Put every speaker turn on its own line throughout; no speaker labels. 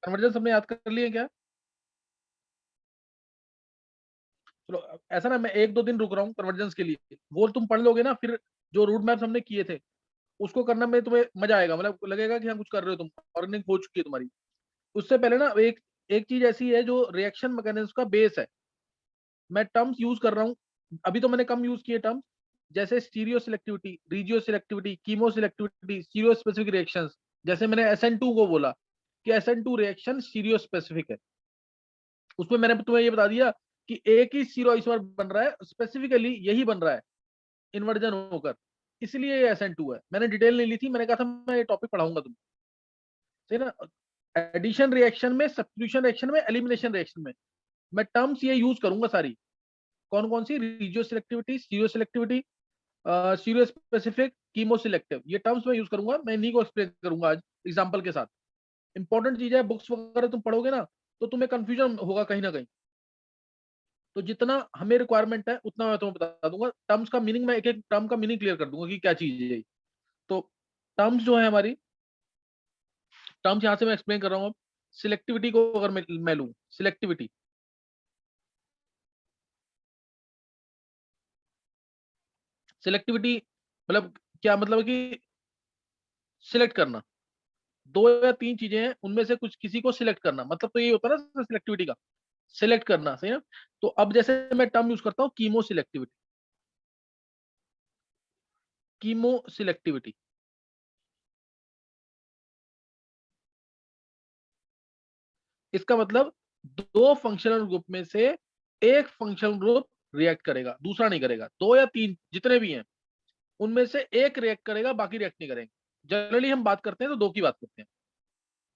Convergence हमने याद कर लिए क्या? चलो ऐसा ना, मैं 1-2 दिन रुक रहा हूँ कन्वर्जेंस के लिए, वो तुम पढ़ लोगे ना, फिर जो रूट मैप्स हमने किए थे उसको करने में तुम्हें मजा आएगा, मतलब लगेगा कि हाँ कुछ कर रहे हो तुम, ऑर्गेनिक हो चुकी है तुम्हारी। उससे पहले ना एक एक चीज ऐसी है जो रिएक्शन मैकेनिज्म का बेस है, मैं टर्म्स यूज कर रहा हूँ, अभी तो मैंने कम यूज किए टर्म्स, जैसे stereoselectivity, regioselectivity, chemoselectivity, stereospecific reactions. जैसे मैंने SN2 को बोला कि SN2 रिएक्शन स्टीरियो स्पेसिफिक है, उसमें मैंने तुम्हें ये बता दिया कि एक ही सीरो इस बार बन रहा है, स्पेसिफिकली यही बन रहा है इन्वर्जन होकर, इसलिए ये SN2 है। मैंने डिटेल नहीं ली थी, मैंने कहा था मैं ये टॉपिक पढ़ाऊंगा तुम, सही ना। एडिशन रिएक्शन में, सब्स्टिट्यूशन रिएक्शन में, एलिमिनेशन रिएक्शन में मैं टर्म्स ये यूज करूंगा सारी। कौन कौन सी? Regioselectivity, stereo selectivity, stereospecific, chemoselective, ये टर्म्स मैं यूज करूंगा, मैं इन्हीं को एक्सप्लेन करूंगा आज एग्जांपल के साथ। इंपॉर्टेंट चीज है, बुक्स वगैरह तुम पढ़ोगे ना तो तुम्हें कंफ्यूजन होगा कहीं ना कहीं, तो जितना हमें रिक्वायरमेंट है उतना मैं तुम्हें बता दूंगा। टर्म्स का मीनिंग मैं एक एक टर्म का मीनिंग क्लियर कर दूंगा कि क्या चीज है ये। तो टर्म्स जो है हमारी, टर्म्स यहां से मैं एक्सप्लेन कर रहा हूँ अब। सिलेक्टिविटी को अगर मैं लूं, सिलेक्टिविटी, सिलेक्टिविटी मतलब क्या मतलब है कि सिलेक्ट करना, 2 या 3 चीजें हैं उनमें से कुछ किसी को सिलेक्ट करना, मतलब तो ये होता है ना सिलेक्टिविटी का, सिलेक्ट करना, सही ना। तो अब जैसे मैं टर्म यूज करता हूँ कीमो सिलेक्टिविटी, कीमो सिलेक्टिविटी, इसका मतलब 2 फंक्शनल ग्रुप में से एक फंक्शनल ग्रुप रिएक्ट करेगा, दूसरा नहीं करेगा। 2 या 3 जितने भी हैं उनमें से एक रिएक्ट करेगा, बाकी रिएक्ट नहीं करेंगे। जनरली हम बात करते हैं तो 2 की बात करते हैं।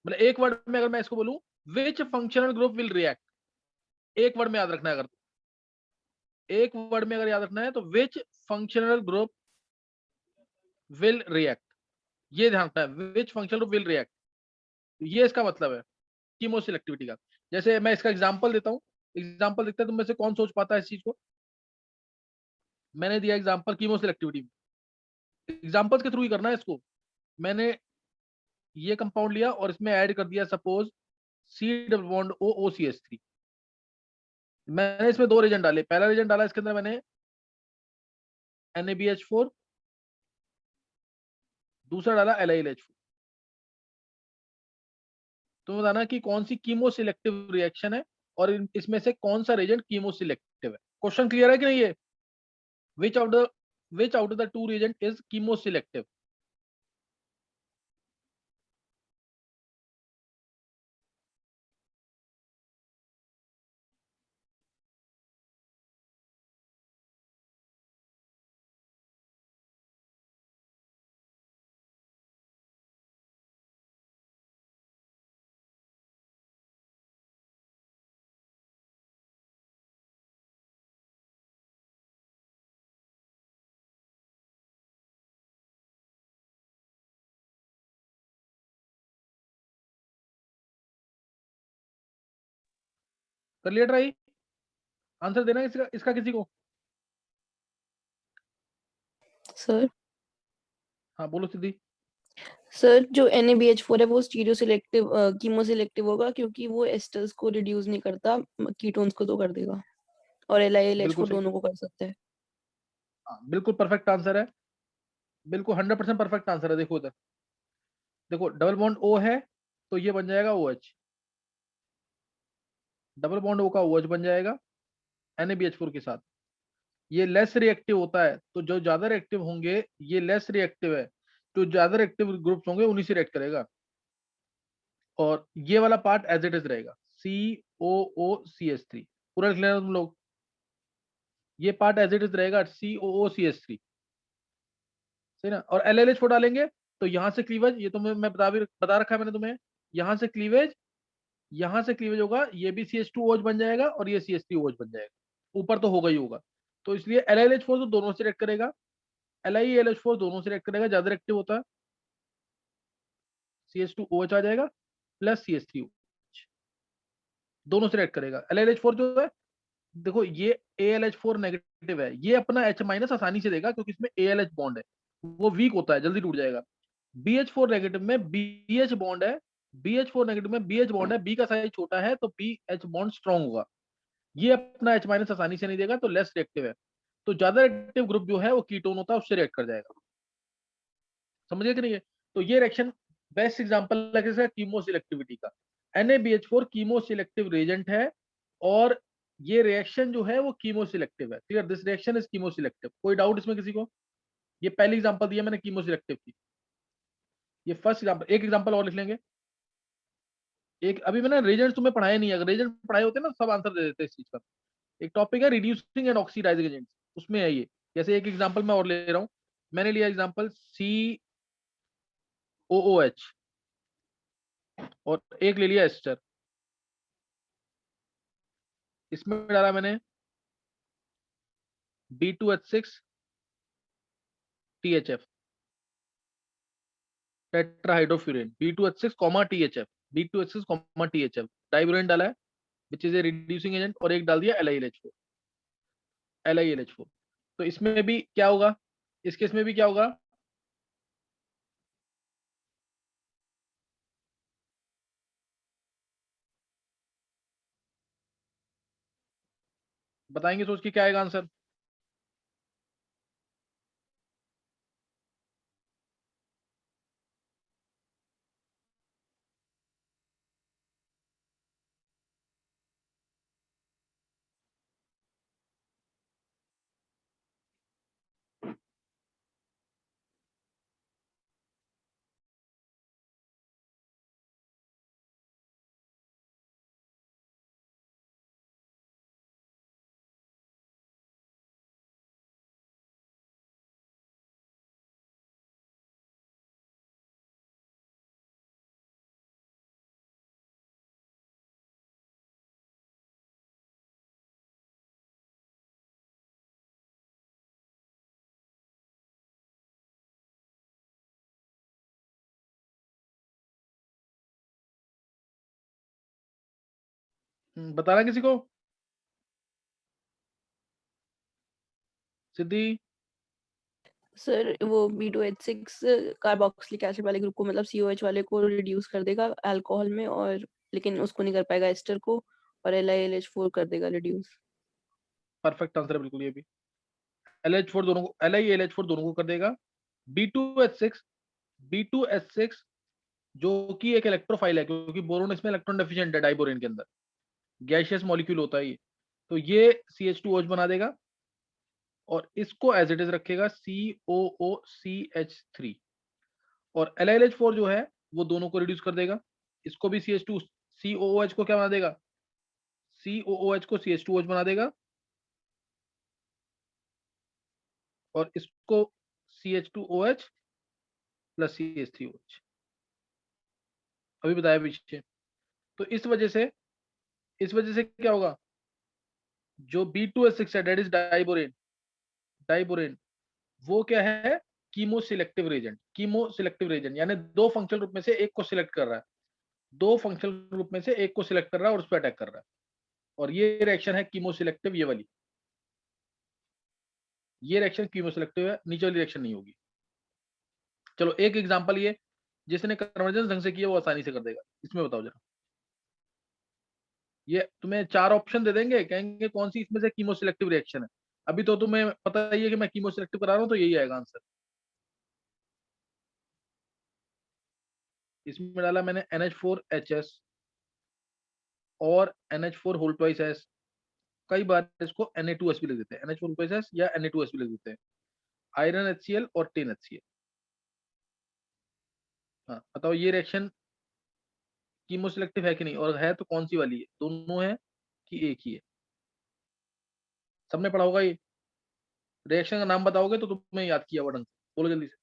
मतलब एक वर्ड में अगर मैं इसको बोलूं, विच फंक्शनल ग्रुप विल रिएक्ट, एक वर्ड में याद रखना है, अगर एक वर्ड में अगर याद रखना है तो विच फंक्शनल ग्रुप विल रिएक्ट, ये ध्यान रखना है, विच फंक्शनल ग्रुप विल रिएक्ट, ये इसका मतलब है कीमो सिलेक्टिविटी का। जैसे मैं इसका एग्जांपल देता हूँ, एग्जांपल देखते हैं तुम में से कौन सोच पाता है इस चीज को। मैंने दिया एग्जांपल कीमो सिलेक्टिविटी, एग्जांपल्स के थ्रू ही करना है इसको। मैंने ये कंपाउंड लिया और इसमें ऐड कर दिया suppose C double bond OOCH3। मैंने इसमें 2 रिएजेंट डाले, पहला रिएजेंट डाला इसके अंदर मैंने NaBH4, दूसरा डाला LiLH4। तो बताना कि कौन सी कीमो सिलेक्टिव रिएक्शन है और इसमें से कौन सा रिएजेंट कीमो सिलेक्टिव है। क्वेश्चन क्लियर है कि नहीं? ये विच out the which out of the 2 reagent is chemo selective? कर लिया ट्राई? आंसर देना है इसका किसी को?
सर
हाँ बोलो सिद्धि।
सर जो NaBH4 है वो स्टीरियो सिलेक्टिव कीमो सिलेक्टिव होगा क्योंकि वो एस्टर्स को रिड्यूस नहीं करता, कीटोन्स को तो कर देगा, और
बिल्कुल
LiLH4
सही,
दोनों को कर सकते हैं।
हाँ बिल्कुल परफेक्ट आंसर है, बिल्कुल 100% परफेक्ट आंसर है। देखो इधर, देखो डबल बॉन्ड O है तो ये बन जाएगा OH, डबल बॉन्ड O का OH बन जाएगा NaBH4 के साथ। ये लेस रिएक्टिव होता है, तो जो ज्यादा रिएक्टिव होंगे, ये लेस रिएक्टिव है, तो ज्यादा रिएक्टिव ग्रुप्स होंगे उन्हीं से रिएक्ट करेगा, और ये वाला पार्ट एज इट इज रहेगा COOCH3। पूरा लिख लेना तुम लोग, ये पार्ट एज इट इज रहेगा COOCH3, सही ना। और LLH4 डालेंगे तो यहाँ से क्लीवेज, ये तो मैं बता रखा है मैंने तुम्हें, यहाँ से क्लीवेज, यहाँ से क्लीवेज होगा, ये भी CH2OH बन जाएगा और ये CH3OH बन जाएगा, ऊपर तो होगा ही होगा। तो इसलिए LLH4 तो दोनों से रिएक्ट करेगा, LiLH4 दोनों से रिएक्ट करेगा, ज्यादा रिएक्टिव होता है, CH2OH आ जाएगा प्लस CH3OH, दोनों से रिएक्ट करेगा। LiLH4 जो है, देखो ये ALH4 नेगेटिव है, ये अपना H माइनस आसानी से देगा क्योंकि इसमें ALH बॉन्ड है, वो वीक होता है, जल्दी टूट जाएगा। BH4 नेगेटिव में BH बॉन्ड है, BH4 नेगेटिव में BH बॉन्ड है, B का साइज छोटा है तो BH बॉन्ड स्ट्रॉन्ग होगा, ये अपना H माइनस आसानी से नहीं देगा तो लेस रिएक्टिव है। तो ज्यादा रिएक्टिव ग्रुप जो है वो कीटोन होता है, उससे रिएक्ट कर जाएगा। समझिए कि नहीं है? तो ये रिएक्शन बेस्ट एग्जांपल है कीमो सिलेक्टिविटी का। NaBH4 कीमो सिलेक्टिव रिएजेंट है और ये रिएक्शन जो है वो कीमो सिलेक्टिव है। Clear, this reaction is chemo selective. कोई डाउट इसमें किसी को? ये पहली एग्जांपल दिया मैंने कीमो सिलेक्टिव की, ये फर्स्ट एग्जांपल। एक एग्जांपल और लिख लेंगे। एक अभी मैंने रिएजेंट तुम्हें पढ़ाए नहीं, अगर रिएजेंट पढ़ाए होते ना सब आंसर दे देते इस चीज का। एक टॉपिक है रिड्यूसिंग एंड ऑक्सीडाइजिंग एजेंट्स, उसमें है ये। जैसे एक एग्जांपल मैं और ले रहा हूं, मैंने लिया एग्जांपल COOH और एक ले लिया एस्टर। इसमें डाला मैंने B2H6 THF, tetrahydrofuran, B2H6 THF, B2H6 THF डाइब्यूरेन डाला है which is a reducing agent, और एक डाल दिया LiLH4। तो इसमें भी क्या होगा, इस केस में भी क्या होगा, बताएंगे सोच के क्या आएगा आंसर? बताना किसी को? सिद्धि?
सर वो B2H6 कार्बोक्सिलिक एसिड वाले ग्रुप को, मतलब COH वाले को रिड्यूस कर देगा अल्कोहल में, और लेकिन उसको नहीं कर पाएगा एस्टर को, और LiLH4 कर देगा रिड्यूस।
परफेक्ट आंसर है बिल्कुल ये भी। LH4 दोनों को, LiLH4 दोनों को कर देगा। B2H6, B2H6 जो कि एक इलेक्ट्रोफाइल है, क्योंकि बोरोन इसमें इलेक्ट्रॉन डेफिशिएंट है डाइबोरेन के अंदर, गैसियस मॉलिक्यूल होता है ये, तो ये CH2OH बना देगा और इसको एज इट इज रखेगा COOCH3। और LiLH4 जो है वो दोनों को रिड्यूस कर देगा, इसको भी CH2 COOH को क्या बना देगा, COOH को CH2OH बना देगा और इसको CH2OH प्लस CH3OH। अभी बताया पीछे। तो इस वजह से क्या होगा, जो B2H6 है डेट इज डाइबोरेन, डाइबोरेन वो क्या है, chemo selective Regent. Chemo selective Regent यानी दो फंक्शनल ग्रुप में से एक को सिलेक्ट कर रहा है, दो फंक्शनल ग्रुप में से एक को सिलेक्ट कर रहा है और उस पर अटैक कर रहा है, और ये रिएक्शन है कीमो सिलेक्टिव, ये वाली, ये रिएक्शन कीमो सिलेक्टिव है, नीचे वाली रिएक्शन नहीं होगी। चलो एक एग्जांपल, ये जिसने कन्वर्जेंस ढंग से किया वो आसानी से कर देगा। इसमें बताओ जरा, ये तुम्हें चार ऑप्शन दे देंगे, कहेंगे कौन सी इसमें से कीमो सिलेक्टिव रिएक्शन है। अभी तो तुम्हें पता ही है कि मैं कीमो सिलेक्टिव करा रहा हूँ, तो यही आएगा आंसर। इसमें डाला मैंने NH4HS और NH4 होल ट्वाइस एस, कई बार इसको Na2S भी लिख देते हैं, NH4 होल ट्वाइस एस या Na2S भी लिख देते हैं। आयरन HCl और टिन HCl। हाँ बताओ ये रिएक्शन कीमो सिलेक्टिव है कि नहीं, और है तो कौन सी वाली है, दोनों है कि एक ही है? सबने पढ़ा होगा ये। रिएक्शन का नाम बताओगे तो तुम्हें याद किया हुआ ढंग से, बोलो जल्दी से।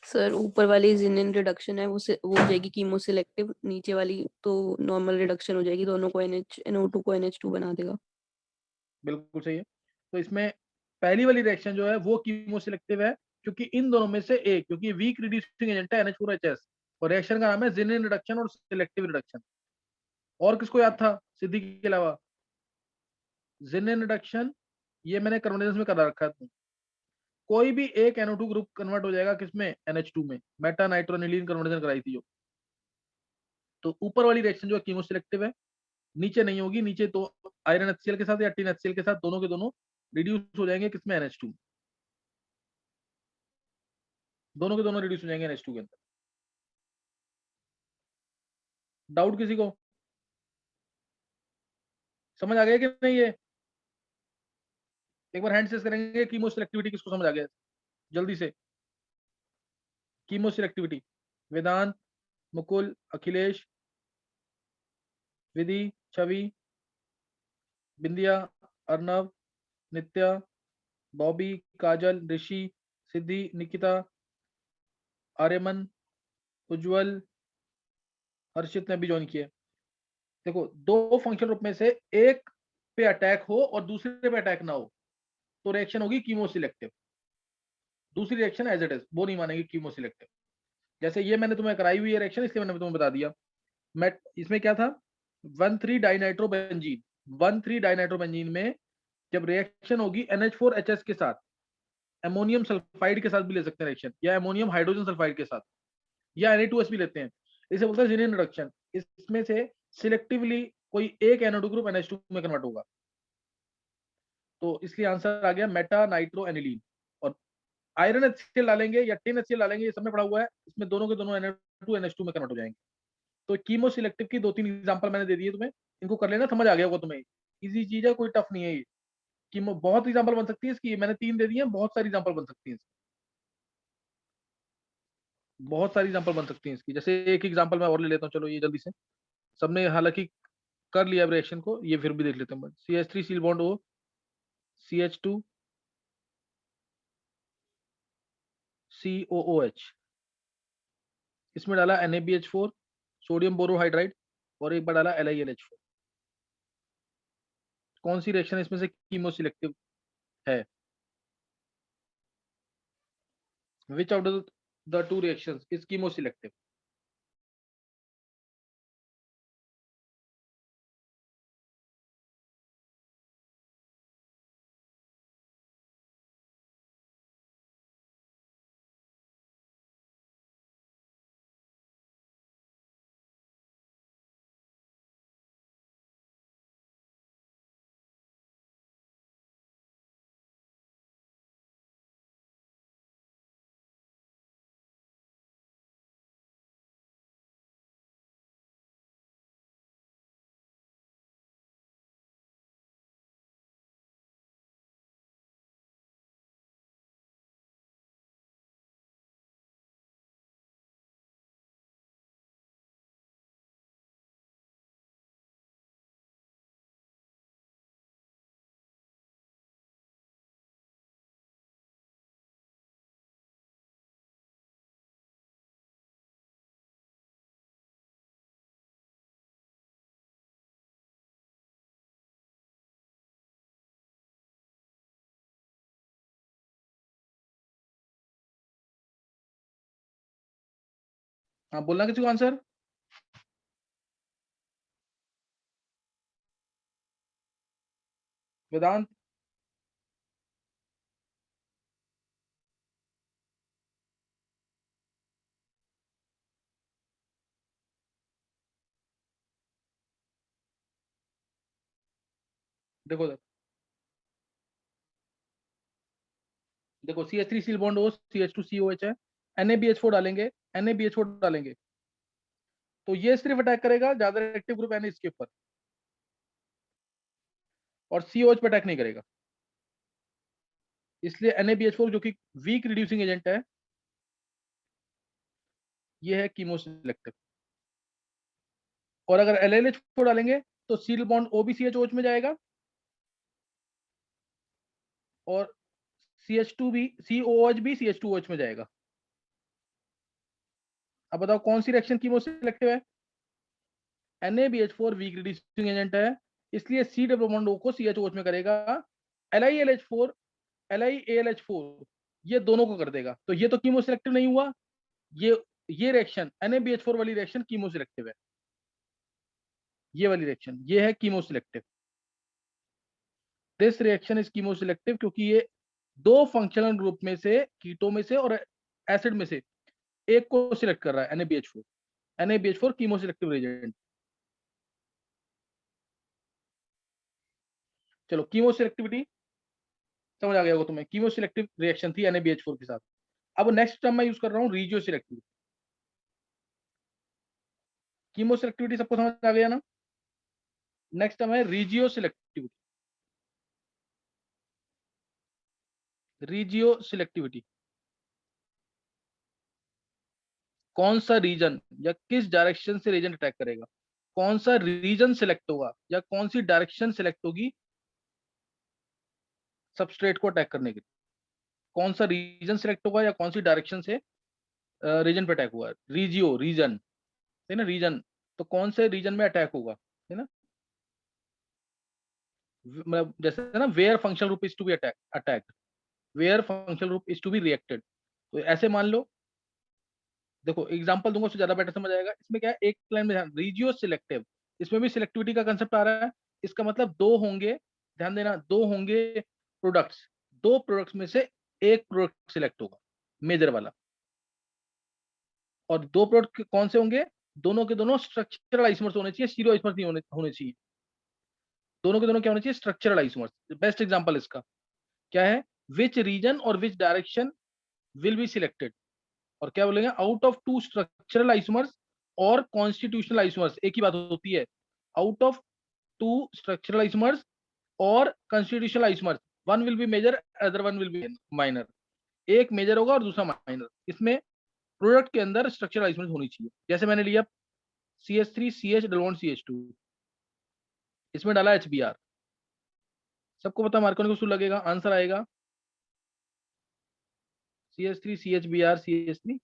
सर ऊपर वाली जिनिन रिडक्शन है, वो हो जाएगी कीमो सिलेक्टिव, नीचे वाली तो नॉर्मल रिडक्शन हो जाएगी, दोनों को NO2 को NH2 बना देगा।
बिल्कुल सही है। तो इसमें पहली वाली रिएक्शन जो है वो कीमो सिलेक्टिव है, क्योंकि इन दोनों में से एक, क्योंकि वीक रिड्यूसिंग एजेंट है NH4HS, और रिएक्शन का नाम है जिनिन रिडक्शन और सिलेक्टिव रिडक्शन। और किसको याद था सिद्धि के अलावा? जिनिन रिडक्शन ये मैंने कन्वर्जेंस में करा रखा है। कोई भी एक NO2 ग्रुप कन्वर्ट हो जाएगा किसमें, NH2 में। मेटा नाइट्रोनिलीन कन्वर्जन कराई थी जो। तो ऊपर वाली रिएक्शन जो है कीमो सिलेक्टिव है, नीचे नहीं होगी। नीचे तो आयरन HCl के साथ या टिन HCl के साथ दोनों के दोनों रिड्यूस हो जाएंगे किसमें, NH2। दोनों के दोनों रिड्यूस हो जाएंगे NH2 के अंदर। डाउट किसी को, समझ आ गया कि नहीं ये? एक बार हैंड सेस करेंगे, कीमो सिलेक्टिविटी किसको समझ आ गया जल्दी से? कीमो सिलेक्टिविटी, वेदांत, मुकुल, अखिलेश, विधि, छवि, बिंदिया, अर्नव, नित्या, बॉबी, काजल, ऋषि, सिद्धि, निकिता, आर्यमन, उज्जवल, हर्षित ने भी ज्वाइन किया। देखो, दो फंक्शनल ग्रुप में से एक पे अटैक हो और दूसरे पे अटैक ना हो तो रिएक्शन होगी कीमो सिलेक्टिव। दूसरी रिएक्शन एज इट इज वो नहीं मानेगी कीमो सिलेक्टिव। जैसे ये मैंने तुम्हें कराई हुई है रिएक्शन, इसलिए मैंने तुम्हें बता दिया। मैं इसमें क्या था, 1,3 डाइनाइट्रोबेंजीन। 1,3 डाइनाइट्रोबेंजीन में जब रिएक्शन होगी NH4HS के साथ, अमोनियम सल्फाइड के साथ भी ले सकते हैं रिएक्शन, या अमोनियम हाइड्रोजन सल्फाइड के साथ, या Na2S भी लेते हैं, इसे बोलते हैं जीनियन रिडक्शन। इसमें से सिलेक्टिवली कोई एक NO2 ग्रुप NH2 में कन्वर्ट होगा। तो इसलिए आंसर आ गया मेटा नाइट्रो एनिलीन। और आयरन HCl डालेंगे या टिन HCl डालेंगे, ये सब में पड़ा हुआ है, इसमें दोनों के दोनों Na2 NH2 में कन्वर्ट हो जाएंगे। तो कीमो सिलेक्टिव की 2-3 एग्जांपल मैंने दे दिए तुम्हें, इनको कर लेना, समझ आ गया होगा तुम्हें। इजी चीज है, कोई टफ नहीं है ये। कीमो बहुत एग्जांपल बन सकती है इसकी, मैंने 3 दे दिए हैं, बहुत सारी एग्जांपल बन सकती है इसकी। बहुत सारी एग्जांपल बन सकती है इसकी। जैसे एक एग्जांपल मैं और ले लेता हूँ, चलो ये जल्दी से। सबने हालांकि कर लिया रिएक्शन को, ये फिर भी देख लेते हैं। CH3 seal bond O, CH2 COOH, इसमें डाला NaBH4, सोडियम बोरोहाइड्राइड, और एक बार डाला LiLH4। कौन सी रिएक्शन इसमें से कीमो सिलेक्टिव है? विच out of the two reactions is chemo selective? हाँ, बोलना किसी को आंसर। वेदांत, देखो देखो, CH3 seal bond O, CH2 COH है, NaBH4 डालेंगे, NaBH4 डालेंगे, तो ये सिर्फ अटैक करेगा ज्यादा एक्टिव ग्रुप Na इसके ऊपर, और COH पे अटैक नहीं करेगा। इसलिए NaBH4 जो कि वीक रिड्यूसिंग एजेंट है, ये है कीमो सिलेक्टिव। और अगर LiLH4 डालेंगे तो सील बॉन्ड O भी CHOH में जाएगा, और CH2 भी, COOH भी CH2OH में जाएगा। अब बताओ कौन सी रिएक्शन कीमो सिलेक्टिव है? NaBH4 वीक रिड्यूसिंग एजेंट है, इसलिए C डबल बॉन्ड O को CHOH में करेगा। LiLH4, LiALH4 ये दोनों को कर देगा, तो ये तो कीमो सिलेक्टिव नहीं हुआ। ये रिएक्शन NaBH4 वाली रिएक्शन कीमो सिलेक्टिव है। ये वाली रिएक्शन ये है chemo selective. This reaction is chemo selective, क्योंकि ये दो फंक्शनल ग्रुप में से, कीटो में से और एसिड में से एक को सिलेक्ट कर रहा है, NaBH4। NaBH4 chemo selective reagent. चलो कीमो सिलेक्टिविटी समझ आ गया होगा तुम्हें, कीमो सिलेक्टिव रिएक्शन थी NaBH4 के साथ। अब नेक्स्ट टर्म मैं यूज कर रहा हूँ रीजियो सिलेक्टिविटी। कीमो सिलेक्टिविटी सबको समझ आ गया ना? नेक्स्ट टर्म है रीजियो सिलेक्टिविटी। रीजियो सिलेक्टिविटी कौन सा रीजन या किस डायरेक्शन से रीजन अटैक करेगा, कौन सा रीजन सिलेक्ट होगा या कौन सी डायरेक्शन सिलेक्ट होगी सबस्ट्रेट को अटैक करने के लिए, कौन सा रीजन सिलेक्ट होगा या कौन सी डायरेक्शन से रीजन पे अटैक हुआ। रीजियो रीजन है ना, रीजन तो कौन से रीजन में अटैक होगा, है ना। मतलब जैसे है ना, where functional group is to be attacked, where functional group is to be reacted. तो ऐसे मान लो, देखो एग्जांपल दूंगा उससे ज्यादा बेटर समझ आएगा। इसमें क्या है, एक लाइन में ध्यान, रीजियो सिलेक्टिव, इसमें भी सिलेक्टिविटी का कंसेप्ट आ रहा है। इसका मतलब दो होंगे, ध्यान देना, दो होंगे प्रोडक्ट्स, दो प्रोडक्ट्स में से एक प्रोडक्ट सिलेक्ट होगा मेजर वाला। और दो प्रोडक्ट कौन से होंगे, दोनों के दोनों स्ट्रक्चरल आइसोमर्स होने चाहिए, स्टीरियो आइसोमर्स नहीं होने चाहिए। दोनों के दोनों क्या होने चाहिए, स्ट्रक्चरल आइसोमर्स। बेस्ट एग्जांपल इसका क्या है, विच रीजन और which direction will be selected. और क्या बोलेंगे, out of two structural isomers और कॉन्स्टिट्यूशनल आइसोमर्स, एक ही बात होती है। Out of two structural isomers और constitutional isomers, one will be major, other one will be minor. एक मेजर होगा और दूसरा माइनर। इसमें प्रोडक्ट के अंदर स्ट्रक्चरल आइसोमर्स होनी चाहिए। जैसे मैंने लिया CH3CH डलवॉन CH2, इसमें डाला HBr। सबको पता मार्कोनी उसूल लगेगा, आंसर आएगा CH3CHBr CH3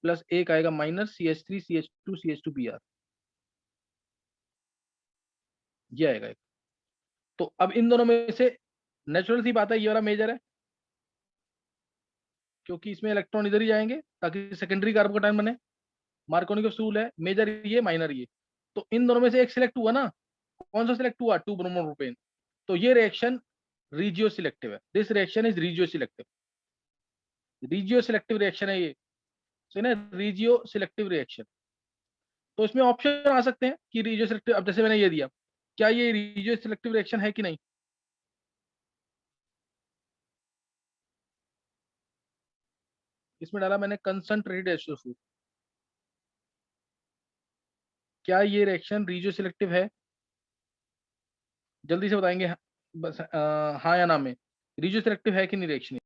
प्लस एक आएगा माइनस CH3CH2CH2Br, ये आएगा एक। तो अब इन दोनों में से नेचुरल सी बात है, ये वाला मेजर है क्योंकि इसमें इलेक्ट्रॉन इधर ही जाएंगे ताकि सेकेंडरी कार्बन का टाइम बने। मार्कोनी का असूल है, मेजर ये माइनर ये। तो इन दोनों में से एक सिलेक्ट हुआ ना, कौन सा सिलेक्ट हुआ, 2 ब्रोमोप्रोपेन। तो ये रिएक्शन रीजियो सिलेक्टिव है, this reaction is regioselective. Regioselective reaction है ये, सही ना, रीजियो सिलेक्टिव रिएक्शन। तो इसमें ऑप्शन आ सकते हैं कि रीजियो सिलेक्टिव, अब जैसे मैंने ये दिया, क्या ये रीजियो सिलेक्टिव रिएक्शन है कि नहीं। इसमें डाला मैंने कंसंट्रेटेड एस्ट्रोफूल, क्या ये रिएक्शन रीजियो सिलेक्टिव है, जल्दी से बताएंगे बस हाँ या ना में, रीजियो सिलेक्टिव है कि नहीं रिएक्शन।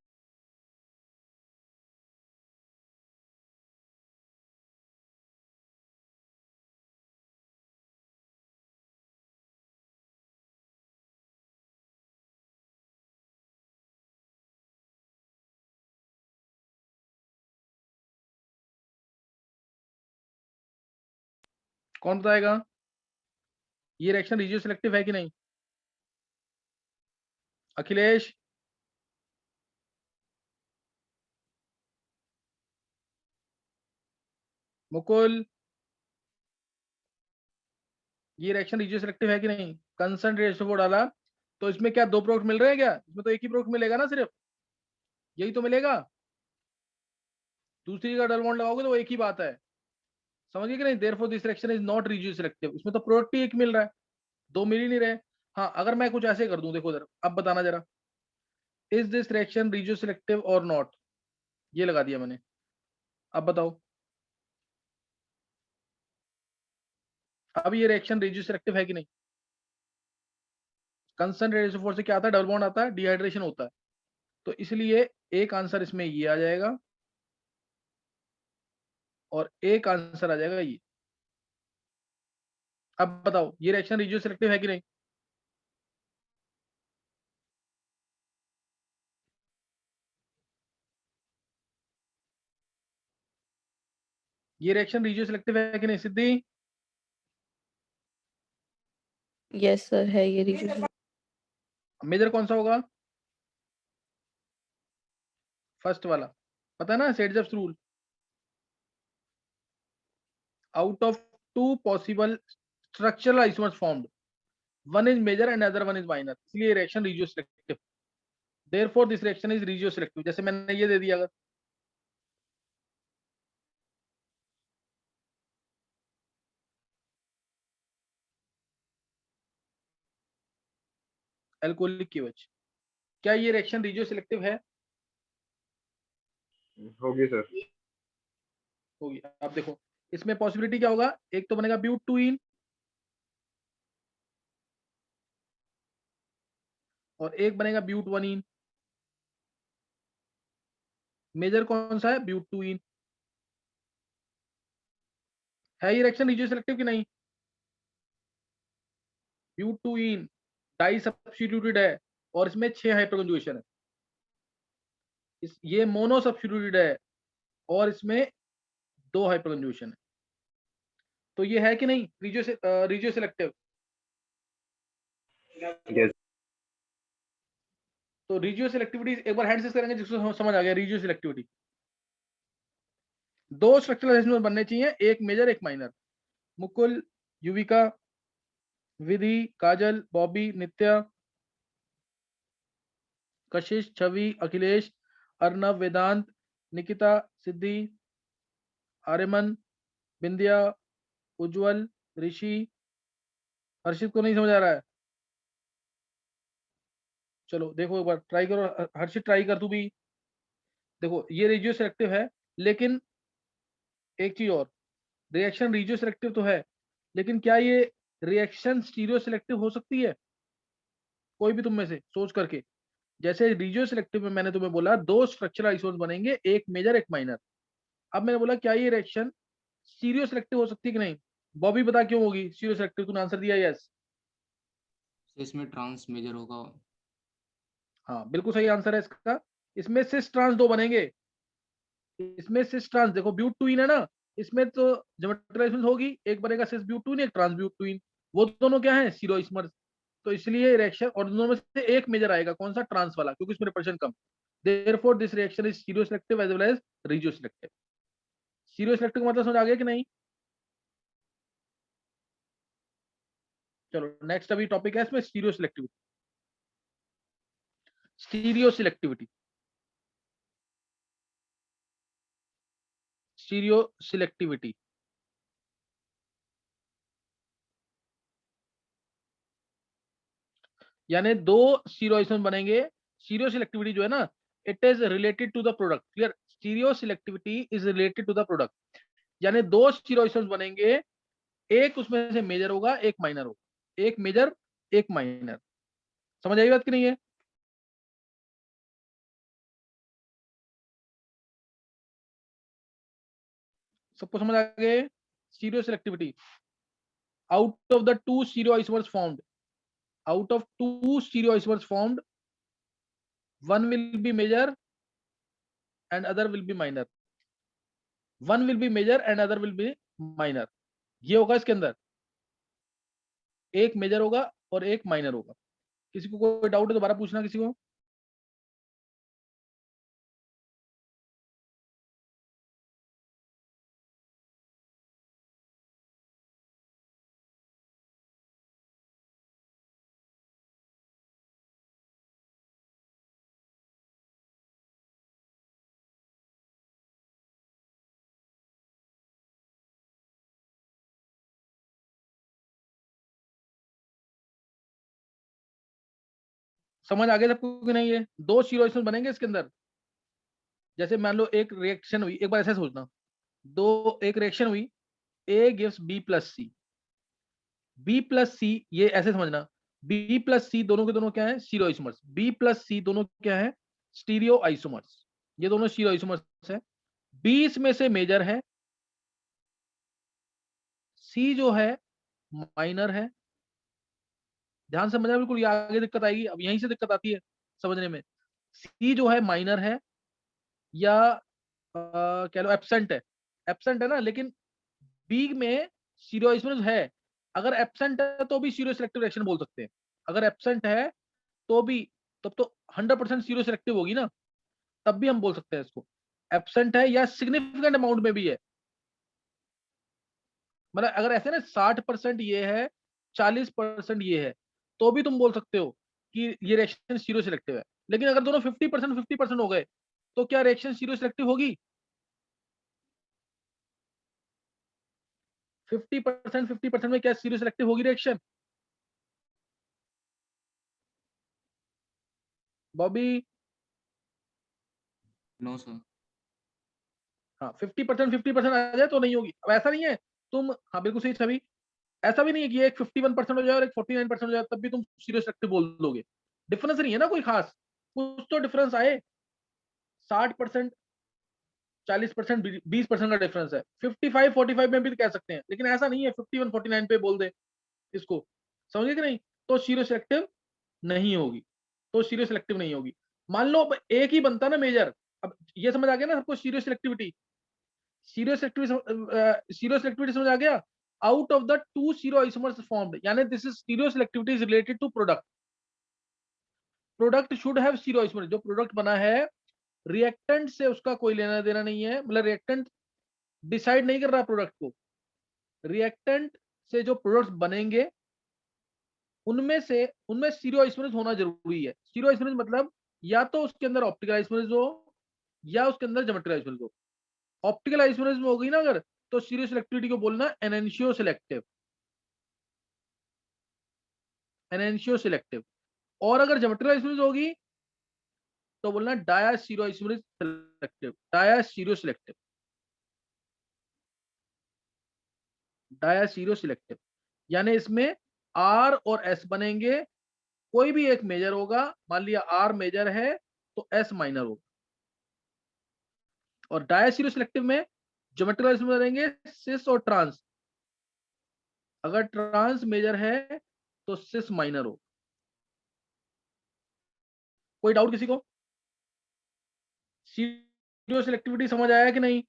कौन बताएगा ये रिएक्शन रीजियो सिलेक्टिव है कि नहीं। अखिलेश, मुकुल, ये रिएक्शन रीजियो सिलेक्टिव है कि नहीं। कंसंट्रेट एस्ट्रोफोर डाला तो इसमें क्या दो प्रोडक्ट मिल रहे हैं क्या, इसमें तो एक ही प्रोडक्ट मिलेगा ना सिर्फ, यही तो मिलेगा। दूसरी जगह डबल बॉन्ड लगाओगे तो वो एक ही बात है, समझिए कि नहीं। Therefore this reaction is not regioselective, इसमें तो प्रोडक्ट ही एक मिल रहा है, दो मिल ही नहीं रहे। हाँ अगर मैं कुछ ऐसे कर दूं, देखो इधर, अब बताना जरा, is this reaction regio selective और नॉट, ये लगा दिया मैंने, अब बताओ। अब ये रिएक्शन रीजियो सिलेक्टिव है कि नहीं। कंसंट्रेट एसओ4 से क्या आता है, डबल बॉन्ड आता है, डिहाइड्रेशन होता है। तो इसलिए एक आंसर इसमें ये आ जाएगा और एक आंसर आ जाएगा ये। अब बताओ ये रिएक्शन रीजियो सिलेक्टिव है कि नहीं। ये रिएक्शन रीजियो सिलेक्टिव है कि नहीं सिद्धि।
यस सर, है ये रीजन।
मेजर कौन सा होगा, फर्स्ट वाला, पता है ना, Saytzeff's rule. Out of two possible structural isomers formed, one is major and other one is minor, इसलिए reaction regioselective. Therefore this reaction is regioselective. जैसे मैंने ये दे दिया, अगर एल्कोहलिक KOH, क्या ये रिएक्शन रिजियो सिलेक्टिव है?
होगी सर।
होगी। आप देखो इसमें पॉसिबिलिटी क्या होगा, एक तो बनेगा ब्यूट टू इन और एक बनेगा ब्यूट वन इन। मेजर कौन सा है? But two ene. है ये रिएक्शन रिजियो सिलेक्टिव कि नहीं? But two ene di substituted है और इसमें 6 हाइपर कंजुगेशन है। ये मोनो सब्स्टिट्यूटेड है और इसमें 2 हाइपर कंजुगेशन है। तो ये है कि नहीं रिजियो सिलेक्टिव?
यस।
तो रिजियो सिलेक्टिविटी एक बार हैंड से करेंगे जिसको समझ आ गया रिजियो सिलेक्टिविटी। 2 स्ट्रक्चरल एसेसमेंट बनने चाहिए, एक मेजर एक माइनर। मुकुल, युविका, विधि, काजल, बॉबी, नित्या, कशिश, छवि, अखिलेश, अर्नव, वेदांत, निकिता, सिद्धि, आर्यमन, बिंदिया, उज्जवल, ऋषि। हर्षित को नहीं समझ आ रहा है? चलो देखो एक बार ट्राई करो, हर्षित ट्राई कर तू भी। देखो ये रिजियो सिलेक्टिव है, लेकिन एक चीज और, रिएक्शन रिजियो सिलेक्टिव तो है, लेकिन क्या ये रिएक्शन स्टीरियो सिलेक्टिव हो सकती है? कोई भी तुम में से सोच करके। जैसे रिजियो सिलेक्टिव में मैंने तुम्हें बोला 2 स्ट्रक्चरल आइसोटोप बनेंगे, एक मेजर एक माइनर। अब मैंने बोला क्या ये रिएक्शन स्टीरियो सिलेक्टिव हो सकती है कि नहीं? बॉबी बता क्यों होगी स्टीरियो सिलेक्टिव? तूने आंसर दिया यस।
तो इसमें ट्रांस मेजर होगा।
हाँ बिल्कुल सही आंसर है इसका। इसमें सिस ट्रांस 2 बनेंगे। इसमें सिस ट्रांस देखो ब्यूट टू इन है ना, इसमें तो ज्योमेट्रिक होगी, एक बनेगा सिस ब्यूट टू इन, एक ट्रांस ब्यूट टू इन। वो दोनों क्या है? स्टीरियोइसमर्स। तो इसलिए रिएक्शन, और दोनों में से एक मेजर आएगा, कौन सा? ट्रांस वाला, क्योंकि इसमें रिपल्शन कम। Therefore this reaction is stereo selective as well as regioselective. Stereo selective का मतलब समझ आ गया कि नहीं? चलो नेक्स्ट अभी टॉपिक है इसमें stereo selectivity. Stereo selectivity, stereo selectivity यानी 2 स्टीरियोइसम बनेंगे। स्टीरियो सिलेक्टिविटी जो है ना, it is related to the product. Clear? Stereo selectivity is related to the product, यानी 2 स्टीरियोइसम बनेंगे, एक उसमें से मेजर होगा एक माइनर होगा, एक मेजर एक माइनर। समझ आई बात कि नहीं है? सबको समझ आ गए? Stereo selectivity, out of the 2 stereoisomers formed, out of 2 stereoisomers formed, one will be major and other will be minor, one will be major and other will be minor। ये होगा इसके अंदर, एक मेजर होगा और एक माइनर होगा। किसी को कोई डाउट है दोबारा पूछना किसी को। समझ आ गया सबको कि नहीं? है 2 स्टीरियोइसम बनेंगे इसके अंदर। जैसे मान लो एक रिएक्शन हुई, एक बार ऐसे सोचना, एक रिएक्शन हुई, A gives B plus C, B plus C, ये ऐसे समझना, बी प्लस सी दोनों के दोनों क्या है? Stereo isomers. बी प्लस सी दोनों क्या है? Stereo isomers. ये दोनों स्टीरियो आइसोमर्स है। बी इसमें से मेजर है, सी जो है माइनर है। ध्यान से समझना, बिल्कुल ये आगे दिक्कत आएगी, अब यहीं से दिक्कत आती है समझने में। सी जो है माइनर है, या कह लो एब्सेंट है। एब्सेंट है ना, लेकिन बी में स्टीरियो आइसोमर्स है। अगर एब्सेंट है तो भी स्टीरियो सिलेक्टिव रिएक्शन बोल सकते हैं। अगर एब्सेंट है तो भी, तब तो 100% स्टीरियो सिलेक्टिव होगी ना, तब भी हम बोल सकते हैं इसको। एब्सेंट है या सिग्निफिकेंट अमाउंट में भी है, मतलब अगर ऐसे ना 60% ये है, 40% ये है, तो भी तुम बोल सकते हो कि ये रिएक्शन स्टीरियो सिलेक्टिव है। लेकिन अगर दोनों 50% हो गए तो क्या रिएक्शन सीरो सिलेक्टिव होगी? 50% में क्या सीरो सिलेक्टिव होगी रिएक्शन? बॉबी?
No sir.
हाँ, 50% आ जाए तो नहीं होगी। अब ऐसा नहीं है तुम, हाँ बिल्कुल सही छवि, ऐसा भी नहीं है कि एक 51% हो जाए और एक 49% हो जाए तब भी तुम सीरियस एक्टिव बोल दोगे। डिफरेंस नहीं है ना कोई खास, कुछ तो डिफरेंस आए। 60%, 40%, 20% का डिफरेंस है। 55-45 में भी तो कह सकते हैं, लेकिन ऐसा नहीं है 51-49 पे बोल दे इसको। समझे कि नहीं? तो सीरो सिलेक्टिव नहीं होगी, तो सीरो सिलेक्टिव नहीं होगी। मान लो अब एक ही बनता ना मेजर, अब ये समझ आ गया ना सबको सीरो सिलेक्टिविटी। सीरो सिलेक्टिविटी समझ आ गया? Out of the two stereoisomers formed, यानी this is stereoselectivity is related to product. Product should have stereoisomer, जो प्रोडक्ट बना है रिएक्टेंट से उसका कोई लेना देना नहीं है, मतलब रिएक्टेंट डिसाइड नहीं कर रहा प्रोडक्ट को। रिएक्टेंट से जो प्रोडक्ट्स बनेंगे उनमें सीरो आइसोमरेज होना जरूरी है। सीरो आइसोमरेज मतलब या तो उसके अंदर ऑप्टिकल आइसोमरेज हो या उसके अंदर ज्योमेट्रिकल आइसोमरेज हो। ऑप्टिकल आइसोमरेज में होगी ना अगर, तो सीरो सिलेक्टिविटी को बोलना एनेंशियो सिलेक्टिव, एनेंशियो सिलेक्टिव। और अगर ज्योमेट्रिकल आइसोमरेज होगी तो बोलना डायासीरो आइसोमरेज सिलेक्टिव, डायासीरो सिलेक्टिव, डायासीरो सिलेक्टिव। यानी इसमें आर और एस बनेंगे, कोई भी एक मेजर होगा। मान लिया आर मेजर है तो एस माइनर होगा। और डायासीरो सिलेक्टिव में ज्योमेट्रिकल आइसोमरेज बनेंगे सिस और ट्रांस। अगर ट्रांस मेजर है तो सिस माइनर हो। कोई डाउट किसी को? सीरो सिलेक्टिविटी समझ आया कि नहीं?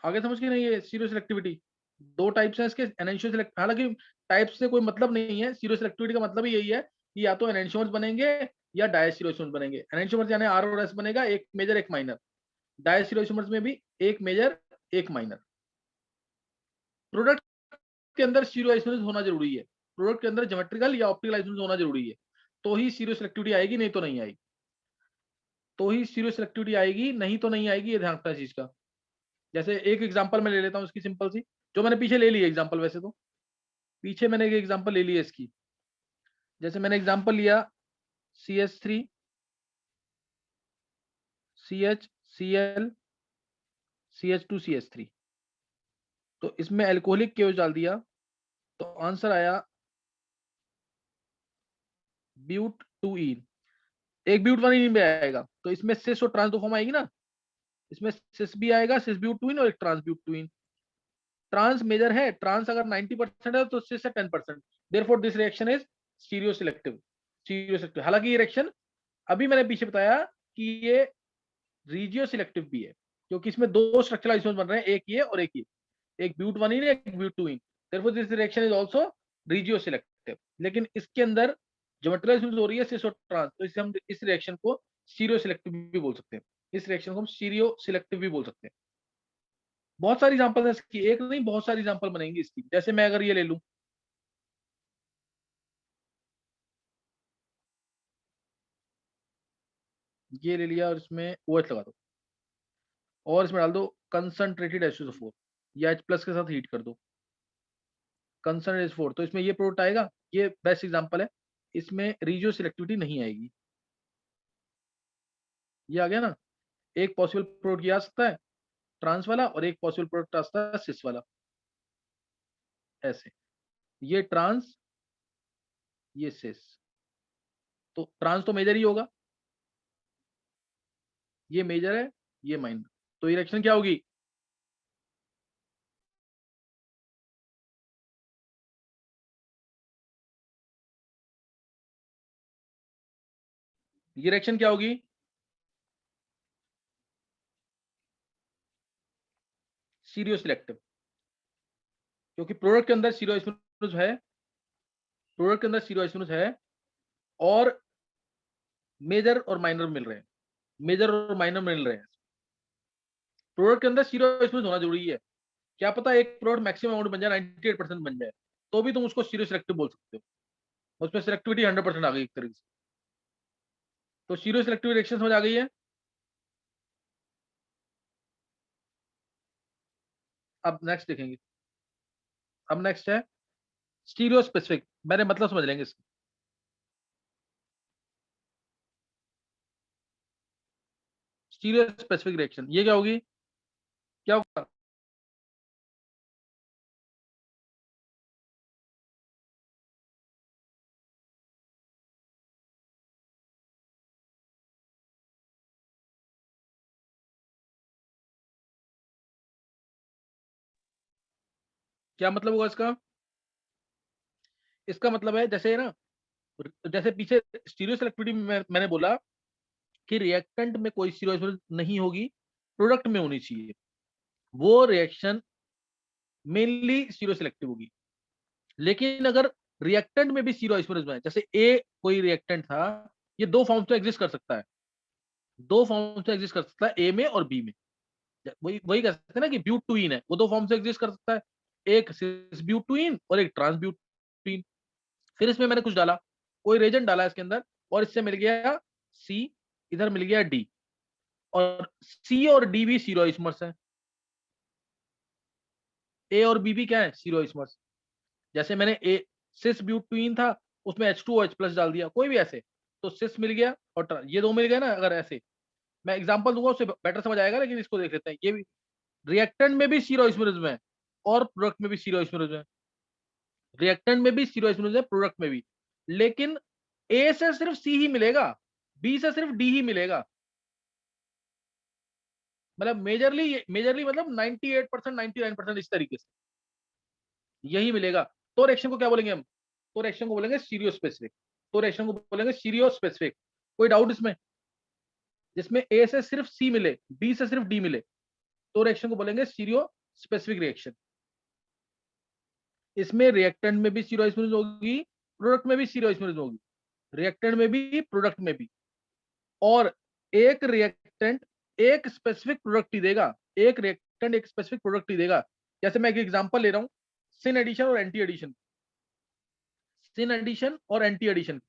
आगे समझ के नहीं? ये सीरो सिलेक्टिविटी दो टाइप्स हैं इसके, एनेंशियो सिलेक्ट, हालांकि टाइप से कोई मतलब नहीं है। सीरो सिलेक्टिविटी का मतलब ही यही है कि या तो एनेंशियोमर्स बनेंगे या डायस्टीरो आइसोमर्स बनेंगे। एनेंशियोमर्स यानी आर और एस बनेगा, एक मेजर एक माइनर। डायस्टीरो आइसोमर्स में भी एक मेजर एक माइनर। प्रोडक्ट के अंदर सीरो आइसोमर्स होना जरूरी है, प्रोडक्ट के अंदर ज्योमेट्रिकल या ऑप्टिकल आइसोमर्स होना जरूरी है, तो ही सीरो सिलेक्टिविटी आएगी, नहीं तो नहीं आएगी। तो ही सीरो सिलेक्टिविटी आएगी, नहीं तो नहीं आएगी, ये ध्यान रखना चीज का। जैसे एक एग्जांपल मैं ले लेता हूँ इसकी, सिंपल सी, जो मैंने पीछे ले ली एग्जांपल, वैसे तो पीछे मैंने एक एग्जांपल ले ली है इसकी। जैसे मैंने एग्जांपल लिया CH3 CHCl CH2CH3, तो इसमें एल्कोहलिक केओस डाल दिया तो आंसर आया ब्यूट 2 ईन। एक ब्यूट 1 ईन में आएगा, तो इसमें सिस और ट्रांस दो फॉर्म आएगी ना। इसमें सिस भी आएगा, सिस ब्यूट 2 ईन, और एक trans but 2 ene. Trans major है, ट्रांस अगर 90% है तो सिस है 10%। Therefore this reaction is stereo selective, stereo selective. हालांकि ये रिएक्शन अभी मैंने पीछे बताया कि ये रीजियो सिलेक्टिव भी है, क्योंकि इसमें दो स्ट्रक्चरल आइसोमर्स बन रहे हैं, एक ये और एक ये, एक ब्यूट 1 ईन एक but 2 ene. Therefore this reaction is also regioselective. लेकिन इसके अंदर ज्योमेट्रिकल आइसोमर्स हो रही है सिस और ट्रांस, तो इससे हम इस रिएक्शन को स्टीरियो सिलेक्टिव भी बोल सकते हैं। इस रिएक्शन को हम स्टीरियो सिलेक्टिव भी बोल सकते हैं। बहुत सारी एग्जांपल है इसकी, एक नहीं बहुत सारी एग्जांपल बनेंगी इसकी। जैसे मैं अगर ये ले लूं, ये ले लिया और इसमें OH लगा दो और इसमें डाल दो कंसंट्रेटेड H2SO4 या H+ के साथ हीट कर दो कंसंट्रेटेड H4, तो इसमें ये प्रोडक्ट आएगा। ये बेस्ट एग्जांपल है, इसमें रीजियो सिलेक्टिविटी नहीं आएगी। ये आ गया ना। एक पॉसिबल प्रोडक्ट ये आ सकता है ट्रांस वाला, और एक पॉसिबल प्रोडक्ट आ सकता है सिस वाला। ऐसे, ये ट्रांस ये सिस, तो ट्रांस तो मेजर ही होगा, ये मेजर है ये माइनर, तो ये रिएक्शन क्या होगी? ये रिएक्शन क्या होगी? सीरियो सिलेक्टिव। क्योंकि प्रोडक्ट के अंदर सीरो आइसोमर्स है, प्रोडक्ट के अंदर सीरो आइसोमर्स है और मेजर और माइनर मिल रहे हैं, मेजर और माइनर मिल रहे हैं। प्रोडक्ट के अंदर सीरो आइसोमर्स होना जरूरी है। क्या पता एक प्रोडक्ट मैक्सिमम अमाउंट बन जाए, 98% बन जाए, तो भी तुम उसको सीरो सिलेक्टिव बोल सकते हो, उसमें सिलेक्टिविटी 100% आ गई एक तरीके से। तो सीरो सिलेक्टिव रिएक्शन समझ आ गई है। अब नेक्स्ट देखेंगे, अब नेक्स्ट है स्टीरियो स्पेसिफिक। मैंने मतलब समझ लेंगे इसका। स्टीरियो स्पेसिफिक रिएक्शन ये क्या होगी, क्या होगा? क्या मतलब होगा इसका? इसका मतलब है जैसे ना, जैसे पीछे स्टीरियो सिलेक्टिविटी में मैंने बोला कि रिएक्टेंट में कोई सीरो आइसोमर्स नहीं होगी, प्रोडक्ट में होनी चाहिए, वो रिएक्शन मेनली सीरो सिलेक्टिव होगी। लेकिन अगर रिएक्टेंट में भी सीरो आइसोमर्स है, जैसे ए कोई रिएक्टेंट था, ये दो फॉर्म्स में एग्जिस्ट कर सकता है, दो फॉर्म्स में एग्जिस्ट कर सकता है, ए में और बी में। वही वही कह सकते हैं ना कि ब्यूटुइन है, वो दो फॉर्म से एग्जिस्ट कर सकता है, एक सिस ब्यूटुइन और एक ट्रांस ब्यूटुइन। फिर इसमें मैंने कुछ डाला, कोई रेजेंट डाला इसके अंदर, और इससे मिल गया सी, इधर मिल गया डी, और सी और डी भी सीरो आइसोमर्स है। ए और बी भी क्या है, सीरो आइसोमर्स। जैसे मैंने ए सिस ब्यूटुइन था, उसमें H2OH प्लस डाल दिया, कोई भी ऐसे, तो सिस मिल गया और ये दो मिल गए ना। अगर ऐसे मैं एग्जांपल दूंगा उससे बेटर समझ आएगा, लेकिन इसको देख लेते हैं। ये भी रिएक्टेंट में भी सीरो आइसोमर्स है और प्रोडक्ट में भी सीरो आइसोमर्स है, रिएक्टेंट में भी सीरो आइसोमर्स है, प्रोडक्ट में भी। लेकिन ए से सिर्फ सी ही मिलेगा, बी से सिर्फ डी ही मिलेगा। मतलब मेजरली मेजरली मतलब 98% 99% इस तरीके से यही मिलेगा। तो रिएक्शन को क्या बोलेंगे हम? तो रिएक्शन को बोलेंगे सीरियो स्पेसिफिक। तो रिएक्शन को बोलेंगे सीरियो स्पेसिफिक। कोई डाउट इसमें? जिसमें ए से सिर्फ सी मिले, बी से सिर्फ डी मिले, तो रिएक्शन को बोलेंगे सीरियो स्पेसिफिक रिएक्शन। इसमें रिएक्टेंट में भी सीरो आइसोमर्स होगी, प्रोडक्ट में भी सीरो आइसोमर्स होगी, रिएक्टेंट में भी प्रोडक्ट में भी। और एक रिएक्टेंट एक स्पेसिफिक प्रोडक्ट ही देगा, एक रिएक्टेंट एक स्पेसिफिक प्रोडक्ट ही देगा। जैसे मैं एक एग्जांपल ले रहा हूं, सिन एडिशन और एंटी एडिशन, सिन एडिशन और एंटी एडिशन,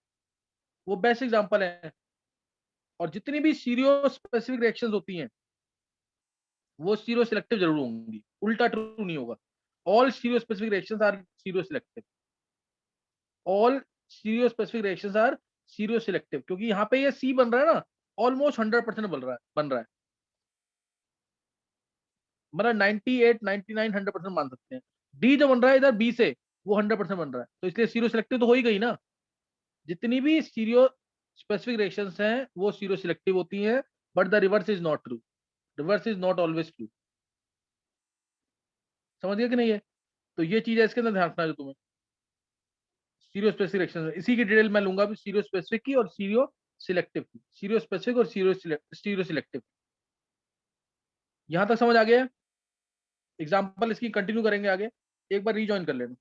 वो बेस्ट एग्जांपल है। और जितनी भी सीरियो स्पेसिफिक रिएक्शंस होती हैं वो सीरो सिलेक्टिव जरूर होंगी, उल्टा ट्रू नहीं होगा। All stereo specific reactions are stereo selective, all stereo specific reactions are stereo selective, क्योंकि यहाँ पे ये सी बन रहा है ना, ऑलमोस्ट 100% बन रहा है, मतलब 98 99 100% मान सकते हैं। डी जो बन रहा है इधर बी से, वो 100% बन रहा है, तो इसलिए सीरो सिलेक्टिव तो हो ही गई ना। जितनी भी सीरियो स्पेसिफिक रिएक्शंस हैं वो सीरो सिलेक्टिव होती हैं, but the reverse is not true, reverse is not always true. समझ गया कि नहीं है? तो ये चीज है, इसके अंदर ध्यान रखना जो तुम्हें सीरियो स्पेसिफिक रिएक्शन, इसी की डिटेल मैं लूंगा भी, सीरियो स्पेसिफिक की और सीरियो सिलेक्टिव की, सीरियो स्पेसिफिक और सीरियो सिलेक्टिव। यहां तक समझ आ गया? एग्जाम्पल इसकी कंटिन्यू करेंगे आगे, एक बार रीजॉइन कर लेना।